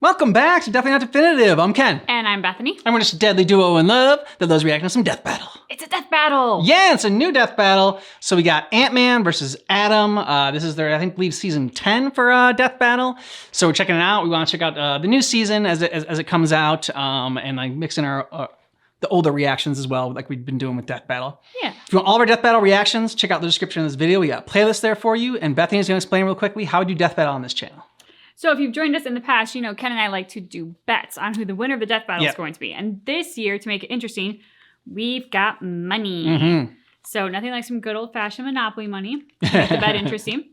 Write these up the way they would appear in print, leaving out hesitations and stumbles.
Welcome back to Definitely Not Definitive. I'm Ken. And I'm Bethany. And we're just a deadly duo in love that loves reacting to some death battle. It's a death battle. Yeah, it's a new death battle. So we got Ant-Man versus Adam. This is their, I believe, season 10 for death battle. So we're checking it out. We want to check out the new season as it comes out, and like mix in our the older reactions as well, like we've been doing with Death Battle. Yeah. If you want all of our Death Battle reactions, check out the description of this video. We got a playlist there for you. And Bethany's going to explain real quickly how we do Death Battle on this channel. So if you've joined us in the past, you know Ken and I like to do bets on who the winner of the death battle is going to be. And this year, to make it interesting, we've got money. So nothing like some good old-fashioned Monopoly money to make the bet interesting.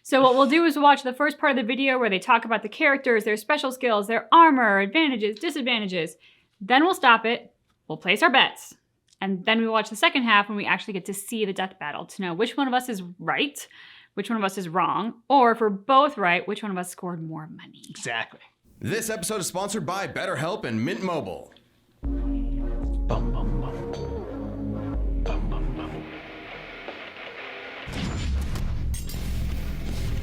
So what we'll do is we'll watch the first part of the video where they talk about the characters, their special skills, their armor, advantages, disadvantages. Then we'll stop it, we'll place our bets, and then we watch the second half when we actually get to see the death battle to know which one of us is right, which one of us is wrong, or if we're both right, which one of us scored more money. Exactly. This episode is sponsored by BetterHelp and Mint Mobile. Bum, bum, bum. Bum, bum, bum.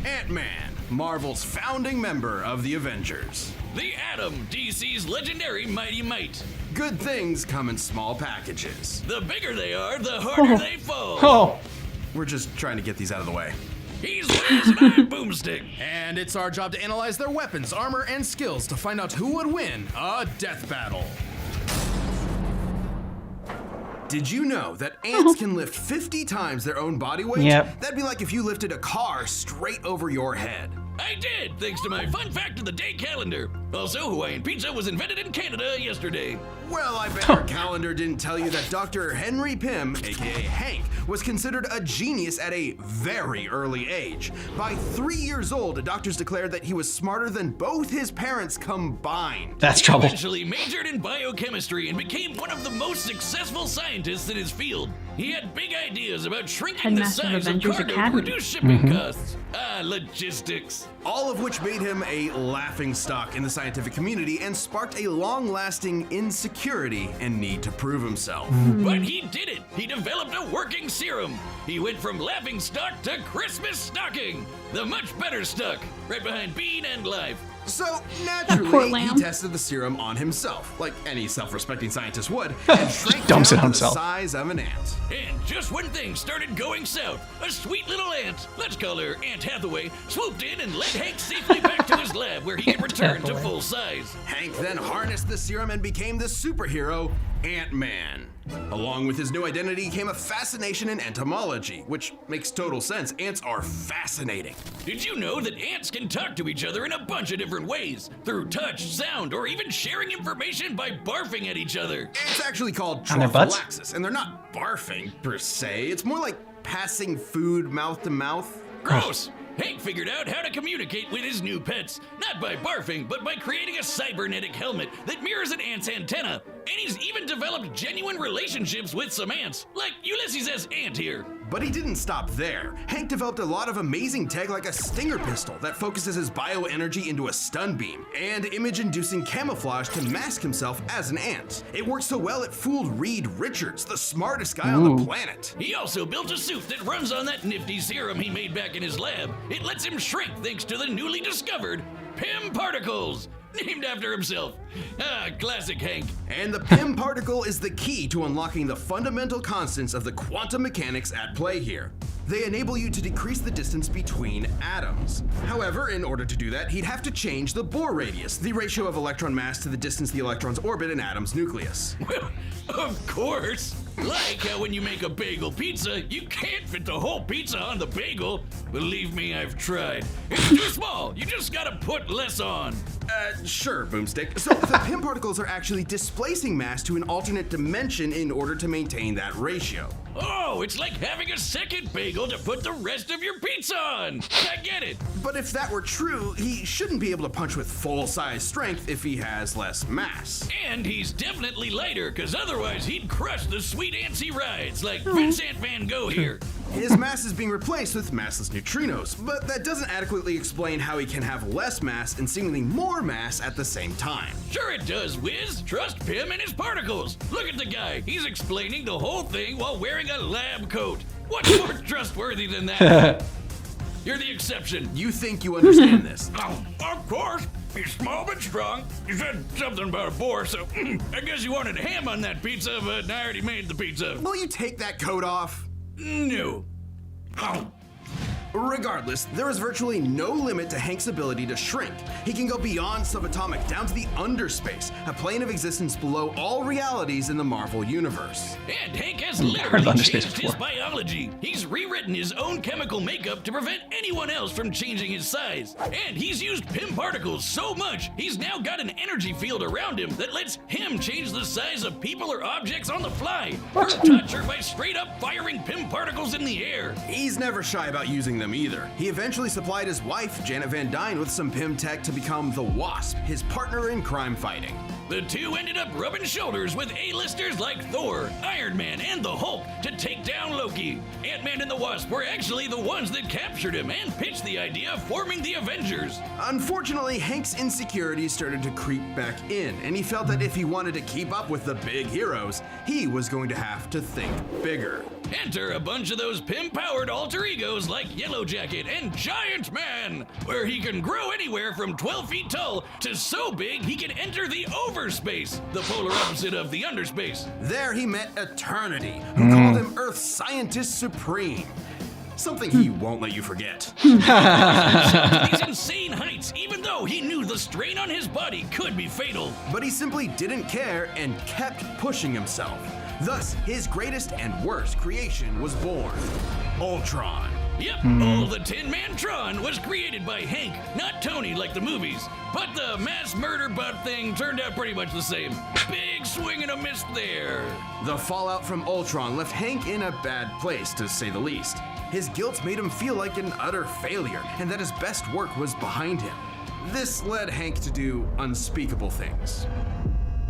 Ant-Man, Marvel's founding member of the Avengers. The Atom, DC's legendary Mighty Might. Good things come in small packages. The bigger they are, the harder they fall. Oh, We're just trying to get these out of the way. He's Wiz and I'm Boomstick. And it's our job to analyze their weapons, armor, and skills to find out who would win a death battle. Did you know that ants can lift 50 times their own body weight? Yep. That'd be like if you lifted a car straight over your head. I did, thanks to my fun fact of the day calendar. Also, Hawaiian pizza was invented in Canada yesterday. Well, I bet our calendar didn't tell you that Dr. Henry Pym, aka Hank, was considered a genius at a very early age. By 3 years old, doctors declared that he was smarter than both his parents combined. that's He trouble. eventually majored in biochemistry and became one of the most successful scientists in his field. He had big ideas about shrinking the Headmaster of size of Avengers cargo to Academy. reduce shipping costs. Logistics. All of which made him a laughingstock in the scientific community and sparked a long-lasting insecurity and need to prove himself. But he did it. He developed a working serum. He went from laughing stock to Christmas stocking. The much better stuck, right behind Bean and Life. So, Poor naturally, lamb. he tested the serum on himself, like any self-respecting scientist would, and shrank Dumps down it to on the himself. size of an ant. And just when things started going south, a sweet little ant, let's call her Aunt Hathaway, swooped in and led Hank safely back to his lab where he could return to full size. Hank then harnessed the serum and became the superhero, Ant-Man. Along with his new identity came a fascination in entomology, which makes total sense. Ants are fascinating. Did you know that ants can talk to each other in a bunch of different ways? Through touch, sound, or even sharing information by barfing at each other. It's actually called On their butts? trophallaxis, and they're not barfing per se. It's more like passing food mouth to mouth. Gross! Hank figured out how to communicate with his new pets, not by barfing, but by creating a cybernetic helmet that mirrors an ant's antenna. And he's even developed genuine relationships with some ants, like Ulysses S. Ant here. But he didn't stop there. Hank developed a lot of amazing tech like a stinger pistol that focuses his bioenergy into a stun beam, and image-inducing camouflage to mask himself as an ant. It worked so well it fooled Reed Richards, the smartest guy on the planet. He also built a suit that runs on that nifty serum he made back in his lab. It lets him shrink thanks to the newly discovered Pym particles, named after himself. Classic Hank. And the Pym particle is the key to unlocking the fundamental constants of the quantum mechanics at play here. They enable you to decrease the distance between atoms. However, in order to do that, he'd have to change the Bohr radius, the ratio of electron mass to the distance the electrons orbit an atom's nucleus. Well, of course. Like how when you make a bagel pizza, you can't fit the whole pizza on the bagel. Believe me, I've tried. It's too small. You just gotta put less on. Sure, Boomstick. So the Pym particles are actually displacing mass to an alternate dimension in order to maintain that ratio. Oh, it's like having a second bagel to put the rest of your pizza on. I get it. But if that were true, he shouldn't be able to punch with full-size strength if he has less mass. And he's definitely lighter, because otherwise he'd crush the sweet ants he rides, like Vincent Van Gogh here. His mass is being replaced with massless neutrinos, but that doesn't adequately explain how he can have less mass and seemingly more mass at the same time. Sure it does, Wiz. Trust Pym and his particles. Look at the guy. He's explaining the whole thing while wearing a lab coat. What's more trustworthy than that? You're the exception. You think you understand this? Oh, of course. He's small but strong. You said something about a boar, so I guess you wanted ham on that pizza, but I already made the pizza. Will you take that coat off? No. Oh. Regardless, there is virtually no limit to Hank's ability to shrink. He can go beyond subatomic down to the underspace, a plane of existence below all realities in the Marvel Universe. And Hank has heard of literally underspace changed his before. biology. He's rewritten his own chemical makeup to prevent anyone else from changing his size. And he's used Pym particles so much, he's now got an energy field around him that lets him change the size of people or objects on the fly. Or touch her by straight up firing Pym particles in the air. He's never shy about using them either. He eventually supplied his wife, Janet Van Dyne, with some Pym tech to become the Wasp, his partner in crime fighting. The two ended up rubbing shoulders with A-listers like Thor, Iron Man, and the Hulk to take down Loki. Ant-Man and the Wasp were actually the ones that captured him and pitched the idea of forming the Avengers. Unfortunately, Hank's insecurities started to creep back in, and he felt that if he wanted to keep up with the big heroes, he was going to have to think bigger. Enter a bunch of those Pym-powered alter egos like Yellow Jacket and Giant Man, where he can grow anywhere from 12 feet tall to so big he can enter the overspace, the polar opposite of the underspace. There he met Eternity, who called him Earth's Scientist Supreme. Something he won't let you forget. To these insane heights, even though he knew the strain on his body could be fatal. But he simply didn't care and kept pushing himself. Thus, his greatest and worst creation was born, Ultron. Yep, all the Tin Man Tron was created by Hank, not Tony like the movies. But the mass murder butt thing turned out pretty much the same. Big swing and a miss there. The fallout from Ultron left Hank in a bad place, to say the least. His guilt made him feel like an utter failure, and that his best work was behind him. This led Hank to do unspeakable things.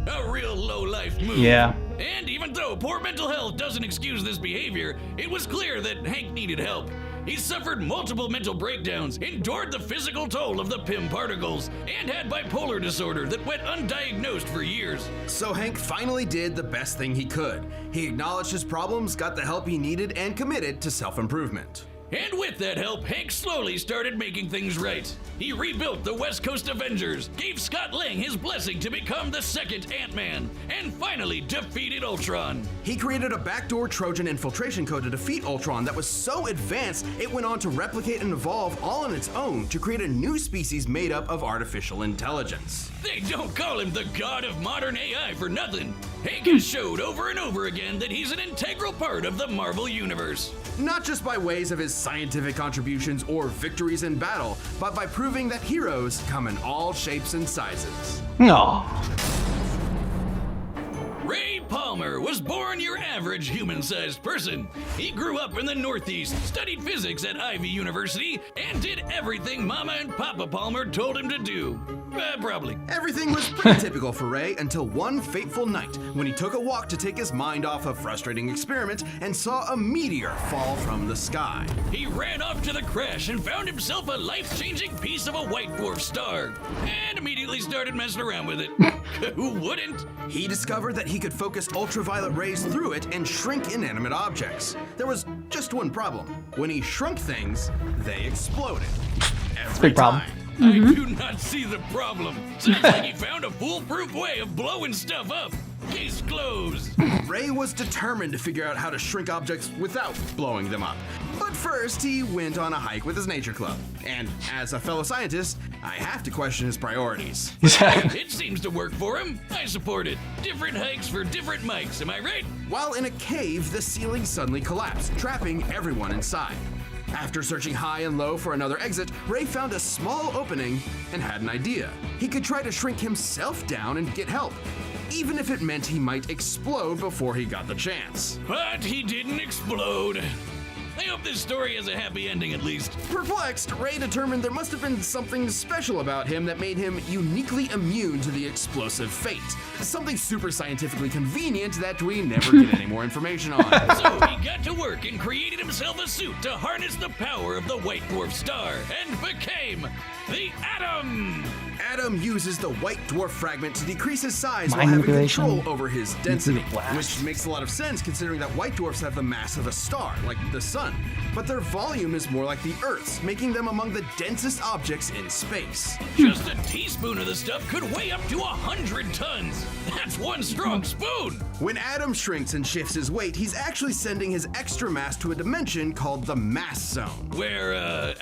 A real low-life move. Yeah. And even though poor mental health doesn't excuse this behavior, it was clear that Hank needed help. He suffered multiple mental breakdowns, endured the physical toll of the Pym particles, and had bipolar disorder that went undiagnosed for years. So Hank finally did the best thing he could. He acknowledged his problems, got the help he needed, and committed to self-improvement. And with that help, Hank slowly started making things right. He rebuilt the West Coast Avengers, gave Scott Lang his blessing to become the second Ant-Man, and finally defeated Ultron. He created a backdoor Trojan infiltration code to defeat Ultron that was so advanced, it went on to replicate and evolve all on its own to create a new species made up of artificial intelligence. They don't call him the god of modern AI for nothing. Hank has showed over and over again that he's an integral part of the Marvel Universe. Not just by ways of his scientific contributions or victories in battle, but by proving that heroes come in all shapes and sizes. No. Ray Palmer was born your average human-sized person. He grew up in the Northeast, studied physics at Ivy University, and did everything Mama and Papa Palmer told him to do. Probably. Everything was pretty typical for Ray until one fateful night when he took a walk to take his mind off a frustrating experiment and saw a meteor fall from the sky. He ran off to the crash and found himself a life-changing piece of a white dwarf star, and immediately started messing around with it. Who wouldn't? He discovered that he could focus ultraviolet rays through it and shrink inanimate objects. There was just one problem. When he shrunk things, they exploded. Every big problem. time. I do not see the problem. Sounds like he found a foolproof way of blowing stuff up. Case closed. Ray was determined to figure out how to shrink objects without blowing them up. But first, he went on a hike with his nature club. And as a fellow scientist, I have to question his priorities. It seems to work for him. I support it. Different hikes for different mics, am I right? While in a cave, the ceiling suddenly collapsed, trapping everyone inside. After searching high and low for another exit, Ray found a small opening and had an idea. He could try to shrink himself down and get help, even if it meant he might explode before he got the chance. But he didn't explode. I hope this story has a happy ending at least. Perplexed, Ray determined there must have been something special about him that made him uniquely immune to the explosive fate. Something super scientifically convenient that we never get any more information on. So he got to work and created himself a suit to harness the power of the white dwarf star and became the Atom. Adam uses the white dwarf fragment to decrease his size while Mind having manipulation. control over his density, Blast. which makes a lot of sense considering that white dwarfs have the mass of a star, like the sun, but their volume is more like the Earth's, making them among the densest objects in space. Just a teaspoon of the stuff could weigh up to 100 tons. That's one strong spoon. When Adam shrinks and shifts his weight, he's actually sending his extra mass to a dimension called the mass zone. Where,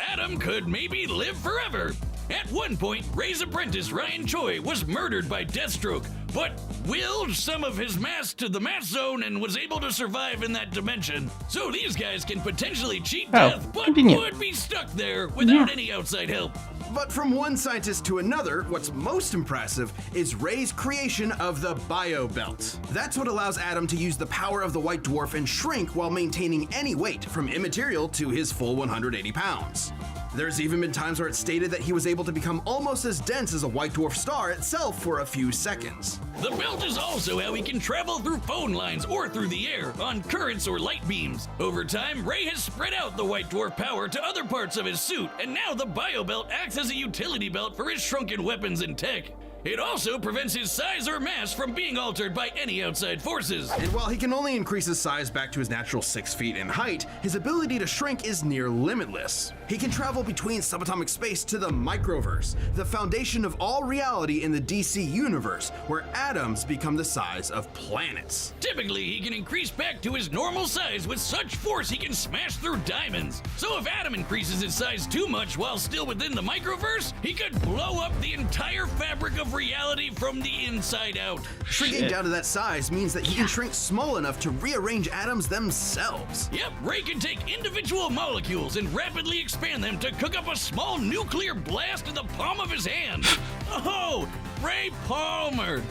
Adam could maybe live forever. At one point, Ray's apprentice, Ryan Choi, was murdered by Deathstroke, but willed some of his mass to the mass zone and was able to survive in that dimension. So these guys can potentially cheat death, but convenient. would be stuck there without any outside help. But from one scientist to another, what's most impressive is Ray's creation of the Bio Belt. That's what allows Adam to use the power of the white dwarf and shrink while maintaining any weight, from immaterial to his full 180 pounds. There's even been times where it's stated that he was able to become almost as dense as a white dwarf star itself for a few seconds. The belt is also how he can travel through phone lines or through the air on currents or light beams. Over time, Ray has spread out the white dwarf power to other parts of his suit, and now the bio belt acts as a utility belt for his shrunken weapons and tech. It also prevents his size or mass from being altered by any outside forces. And while he can only increase his size back to his natural 6 feet in height, his ability to shrink is near limitless. He can travel between subatomic space to the microverse, the foundation of all reality in the DC universe, where atoms become the size of planets. Typically, he can increase back to his normal size with such force he can smash through diamonds. So if Adam increases his size too much while still within the microverse, he could blow up the entire fabric of reality from the inside out. Shrinking down to that size means that he can shrink small enough to rearrange atoms themselves. Yep, Ray can take individual molecules and rapidly expand them to cook up a small nuclear blast in the palm of his hand. Oh, Ray Palmer.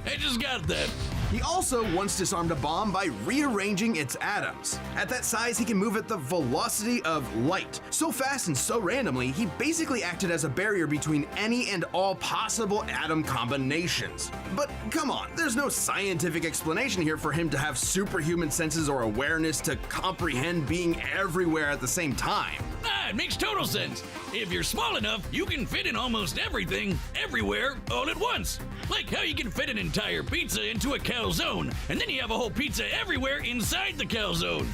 I just got that. He also once disarmed a bomb by rearranging its atoms. At that size, he can move at the velocity of light. So fast and so randomly, he basically acted as a barrier between any and all possible atom combinations. But come on, there's no scientific explanation here for him to have superhuman senses or awareness to comprehend being everywhere at the same time. Ah, it makes total sense. If you're small enough, you can fit in almost everything, everywhere, all at once. Like how you can fit an entire pizza into a calzone, and then you have a whole pizza everywhere inside the calzone.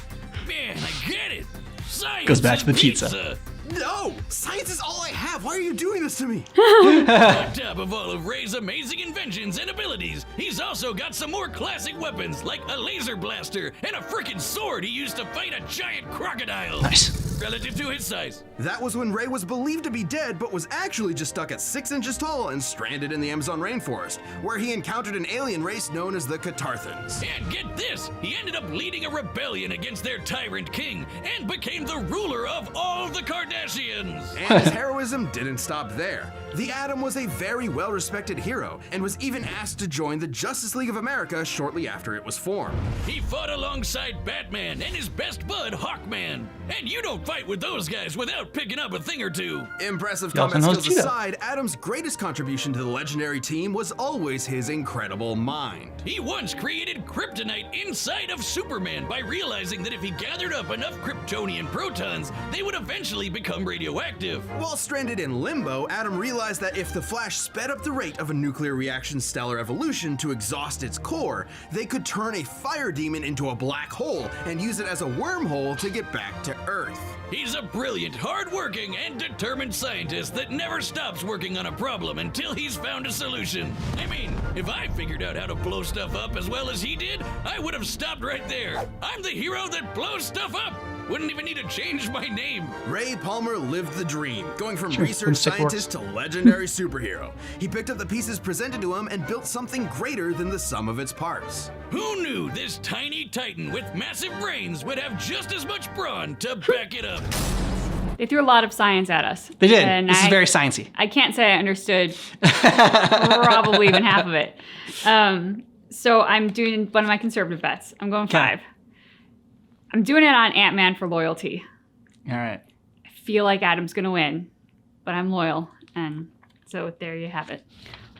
Man, I get it. Science Goes back to and the pizza. No! Science is all I have! Why are you doing this to me? On top of all of Ray's amazing inventions and abilities, he's also got some more classic weapons, like a laser blaster and a frickin' sword he used to fight a giant crocodile. Nice. Relative to his size. That was when Ray was believed to be dead, but was actually just stuck at 6 inches tall and stranded in the Amazon rainforest, where he encountered an alien race known as the Catarthans. And get this, he ended up leading a rebellion against their tyrant king and became the ruler of all the Kardashians. And his heroism didn't stop there. The Atom was a very well-respected hero, and was even asked to join the Justice League of America shortly after it was formed. He fought alongside Batman and his best bud, Hawkman. And you don't fight with those guys without picking up a thing or two. Impressive He also combat knows skills Cheetah. aside, Adam's greatest contribution to the legendary team was always his incredible mind. He once created kryptonite inside of Superman by realizing that if he gathered up enough Kryptonian protons, they would eventually become radioactive. While stranded in limbo, Adam realized that if the Flash sped up the rate of a nuclear reaction's stellar evolution to exhaust its core, they could turn a fire demon into a black hole and use it as a wormhole to get back to Earth. He's a brilliant, hard-working, and determined scientist that never stops working on a problem until he's found a solution. I mean, if I figured out how to blow stuff up as well as he did, I would have stopped right there. I'm the hero that blows stuff up. Wouldn't even need to change my name. Ray Palmer lived the dream, going from Sure, research broomstick scientist to legendary superhero. He picked up the pieces presented to him and built something greater than the sum of its parts. Who knew this tiny titan with massive brains would have just as much brawn to back it up? They threw a lot of science at us. They did. And This is very sciencey. I can't say I understood probably even half of it. So I'm doing one of my conservative bets. I'm going 5. I'm doing it on Ant-Man for loyalty. All right. I feel like Adam's going to win, but I'm loyal. And so there you have it.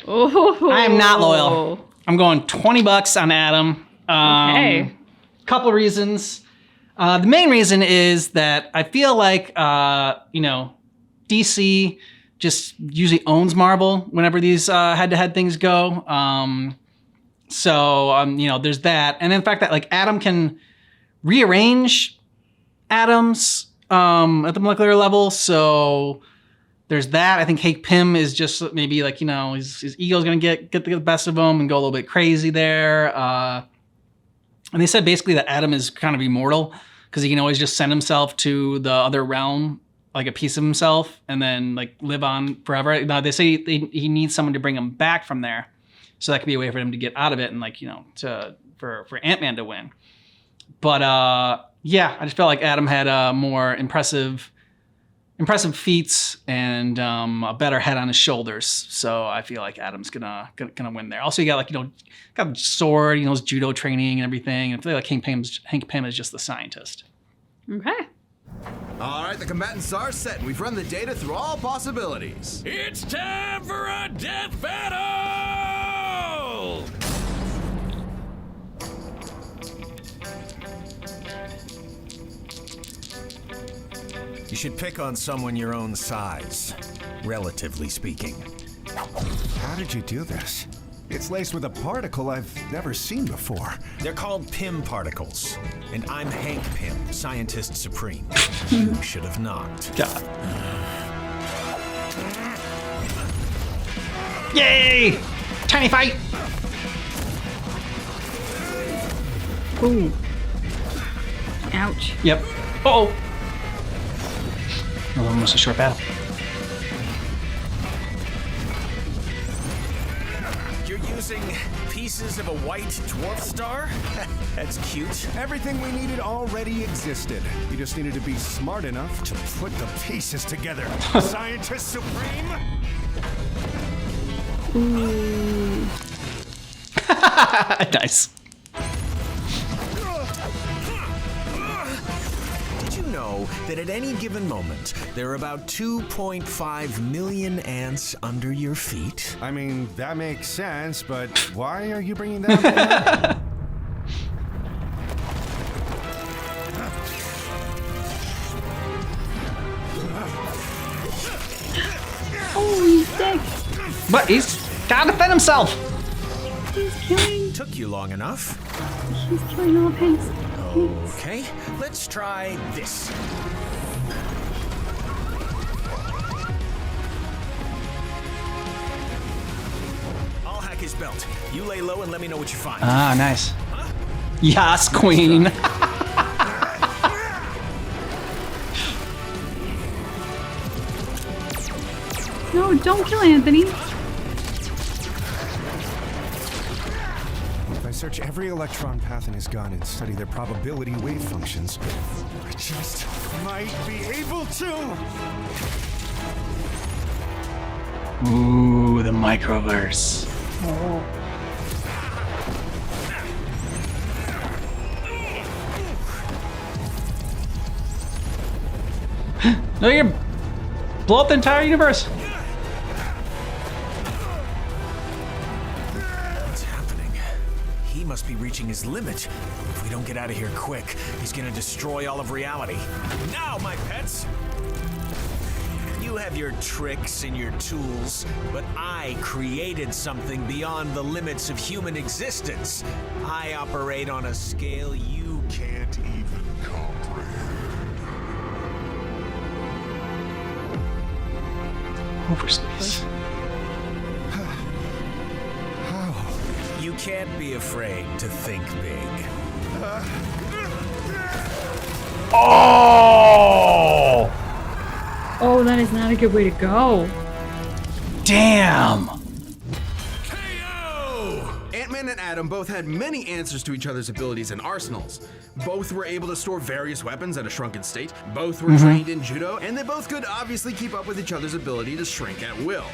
Oh, I am not loyal. I'm going $20 on Adam. Okay. Couple reasons. The main reason is that I feel like, DC just usually owns Marvel whenever these head-to-head things go. There's that. And then the fact that like Adam can rearrange atoms at the molecular level. So there's that. I think Hank Pym is just maybe like, his ego's going to get the best of him and go a little bit crazy there. And they said basically that Adam is kind of immortal because he can always just send himself to the other realm, like a piece of himself, and then like live on forever. Now they say he needs someone to bring him back from there. So that could be a way for him to get out of it and for Ant-Man to win. But I just felt like Adam had more impressive feats and a better head on his shoulders. So I feel like Adam's gonna win there. Also, you got got a sword, his judo training and everything. And I feel like Hank Pym is just the scientist. Okay. All right, the combatants are set, and we've run the data through all possibilities. It's time for a death battle! You should pick on someone your own size, relatively speaking. How did you do this? It's laced with a particle I've never seen before. They're called Pym particles, and I'm Hank Pym, Scientist Supreme. You should have knocked. God. Yay! Tiny fight! Ooh. Ouch. Yep. Uh-oh. Almost a short battle. You're using pieces of a white dwarf star? That's cute. Everything we needed already existed. You just needed to be smart enough to put the pieces together. Scientist Supreme? Ooh. Nice. Did you know that at any given moment, there are about 2.5 million ants under your feet? I mean, that makes sense, but why are you bringing that up? Oh, he's sick. But he's gotta defend himself. He's killing. Took you long enough. He's killing all of his. Okay, let's try this. I'll hack his belt. You lay low and let me know what you find. Ah, nice. Yes, queen. No, don't kill Anthony. If I search every electron path in his gun and study their probability wave functions, I just might be able to. Ooh, the microverse. No, you're blow up the entire universe. What's happening? He must be reaching his limit. If we don't get out of here quick, he's gonna destroy all of reality. Now, my pets! You have your tricks and your tools, but I created something beyond the limits of human existence. I operate on a scale you can't even comprehend. Overspace. You can't be afraid to think big. Oh! Oh, that is not a good way to go. Damn! KO! Ant-Man and Adam both had many answers to each other's abilities and arsenals. Both were able to store various weapons at a shrunken state, both were trained in judo, and they both could obviously keep up with each other's ability to shrink at will.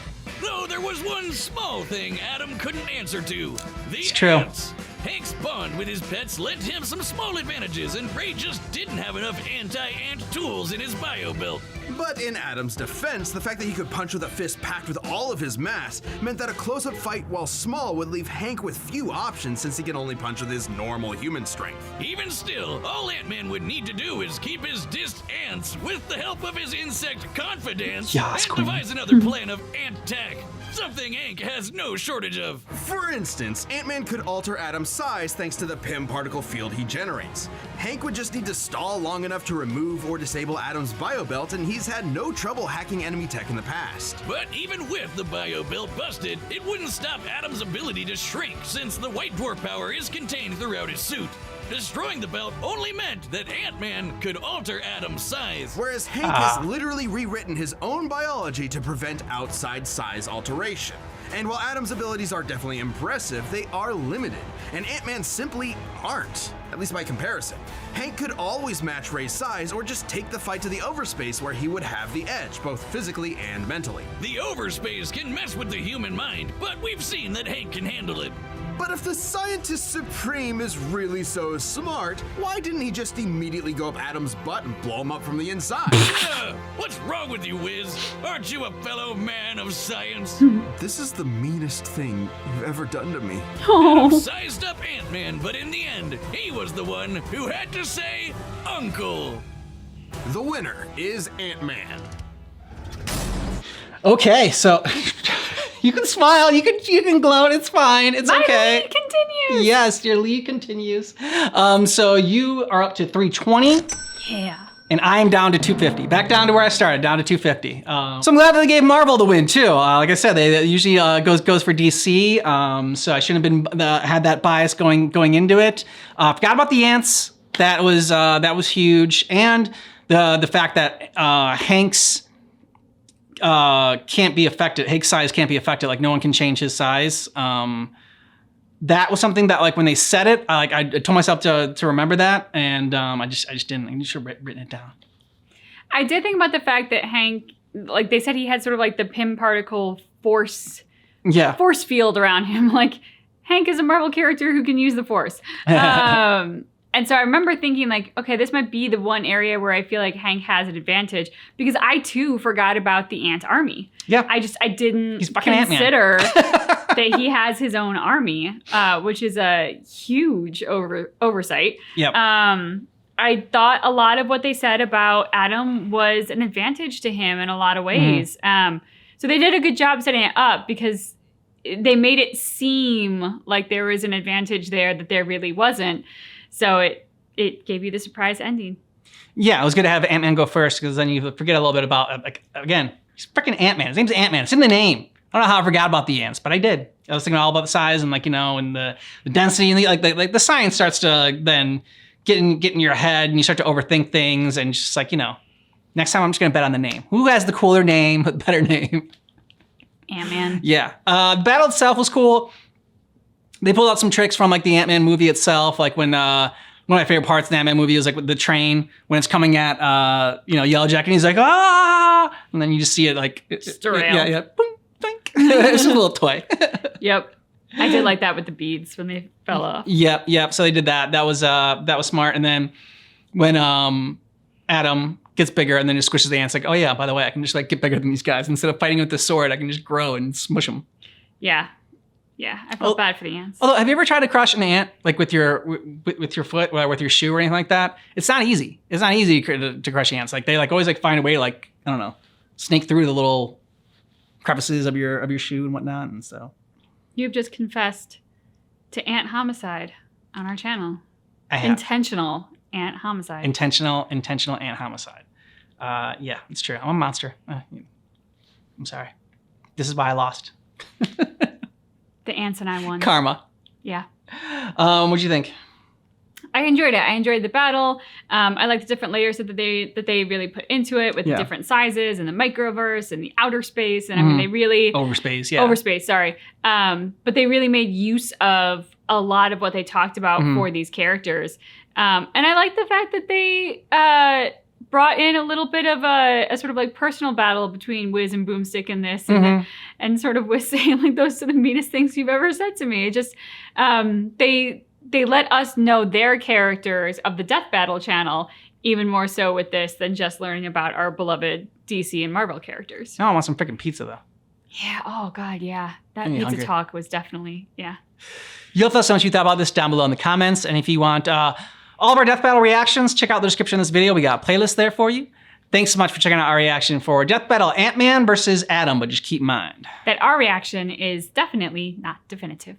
Though there was one small thing Adam couldn't answer to. The It's true. ants. Hank's bond with his pets led him some small advantages, and Ray just didn't have enough anti-ant tools in his bio belt. But in Adam's defense, the fact that he could punch with a fist packed with all of his mass meant that a close-up fight, while small, would leave Hank with few options since he can only punch with his normal human strength. Even still, all Ant-Man would need to do is keep his dissed ants with the help of his insect confidence Yes, and Queen. devise another plan of ant attack. Something Hank has no shortage of. For instance, Ant-Man could alter Adam's size thanks to the Pym particle field he generates. Hank would just need to stall long enough to remove or disable Adam's biobelt, and he's had no trouble hacking enemy tech in the past. But even with the bio belt busted, it wouldn't stop Adam's ability to shrink, since the white dwarf power is contained throughout his suit. Destroying the belt only meant that Ant-Man could alter Adam's size. Whereas Hank has literally rewritten his own biology to prevent outside size alteration. And while Adam's abilities are definitely impressive, they are limited, and Ant-Man simply aren't, at least by comparison. Hank could always match Ray's size or just take the fight to the overspace where he would have the edge, both physically and mentally. The overspace can mess with the human mind, but we've seen that Hank can handle it. But if the Scientist Supreme is really so smart, why didn't he just immediately go up Adam's butt and blow him up from the inside? What's wrong with you, Wiz? Aren't you a fellow man of science? This is the meanest thing you've ever done to me. Sized up Ant-Man, but in the end, he was the one who had to say, Uncle. The winner is Ant-Man. Okay, so you can smile, you can gloat, it's fine, it's My okay. lead continues. Yes, your lead continues. So you are up to 320. Yeah. And I'm down to 250. Back down to where I started, down to 250. So I'm glad that they gave Marvel the win too. Like I said, they usually goes for DC. So I shouldn't have been had that bias going into it. Forgot about the ants. That was huge, and the fact that Hank's can't be affected. Hank's size can't be affected. Like no one can change his size. That was something that, like, when they said it, I told myself to remember that, and I just didn't. I should have written it down. I did think about the fact that Hank, like they said, he had sort of like the Pym particle force field around him. Like Hank is a Marvel character who can use the Force. And so I remember thinking, like, okay, this might be the one area where I feel like Hank has an advantage, because I too forgot about the ant army. Yeah. I didn't He's fucking Ant-Man. consider that he has his own army, which is a huge oversight. Yep. I thought a lot of what they said about Adam was an advantage to him in a lot of ways. So they did a good job setting it up, because they made it seem like there was an advantage there that there really wasn't. So it gave you the surprise ending. Yeah, I was gonna have Ant-Man go first, because then you forget a little bit about, like, again, he's freaking Ant-Man. His name's Ant-Man. It's in the name. I don't know how I forgot about the ants, but I did. I was thinking all about the size and, like, you know, and the density, and the science starts to then get in your head, and you start to overthink things, and just like, you know, next time I'm just gonna bet on the name. Who has the cooler name, the better name? Ant-Man. Yeah. The battle itself was cool. They pulled out some tricks from, like, the Ant-Man movie itself. Like when one of my favorite parts of the Ant-Man movie was, like, with the train when it's coming at Yellow Jacket, and he's like, ah, and then you just see it like Derailed. boom, think. It's a little toy. Yep. I did like that with the beads when they fell off. Yep. So they did that. That was smart. And then when Adam gets bigger and then just squishes the ants, like, oh yeah, by the way, I can just, like, get bigger than these guys. Instead of fighting with the sword, I can just grow and smush them. Yeah. Yeah, I felt bad for the ants. Although, have you ever tried to crush an ant, like, with your foot or with your shoe or anything like that? It's not easy. It's not easy to crush ants. Like, they, like, always, like, find a way to, like, I don't know, snake through the little crevices of your shoe and whatnot. And so You've just confessed to ant homicide on our channel. I have Intentional ant homicide. intentional ant homicide. Yeah, it's true. I'm a monster. I'm sorry. This is why I lost. The ants and I won. Karma. Yeah. What'd you think? I enjoyed it. I enjoyed the battle. I like the different layers that they really put into it, with the different sizes and the microverse and the outer space. And I mean, they really Overspace, yeah. overspace. Sorry, but they really made use of a lot of what they talked about for these characters. And I like the fact that they brought in a little bit of a sort of like personal battle between Wiz and Boomstick in this, and sort of Wiz saying, like, those are the meanest things you've ever said to me. It just they let us know their characters of the Death Battle channel even more so with this than just learning about our beloved DC and Marvel characters. Now I want some freaking pizza though. Yeah, oh god, yeah. That Getting me pizza hungry. talk was definitely, yeah. You'll tell us how much you thought about this down below in the comments. And if you want all of our Death Battle reactions, check out the description of this video. We got a playlist there for you. Thanks so much for checking out our reaction for Death Battle Ant-Man versus Atom, but just keep in mind That our reaction is definitely not definitive.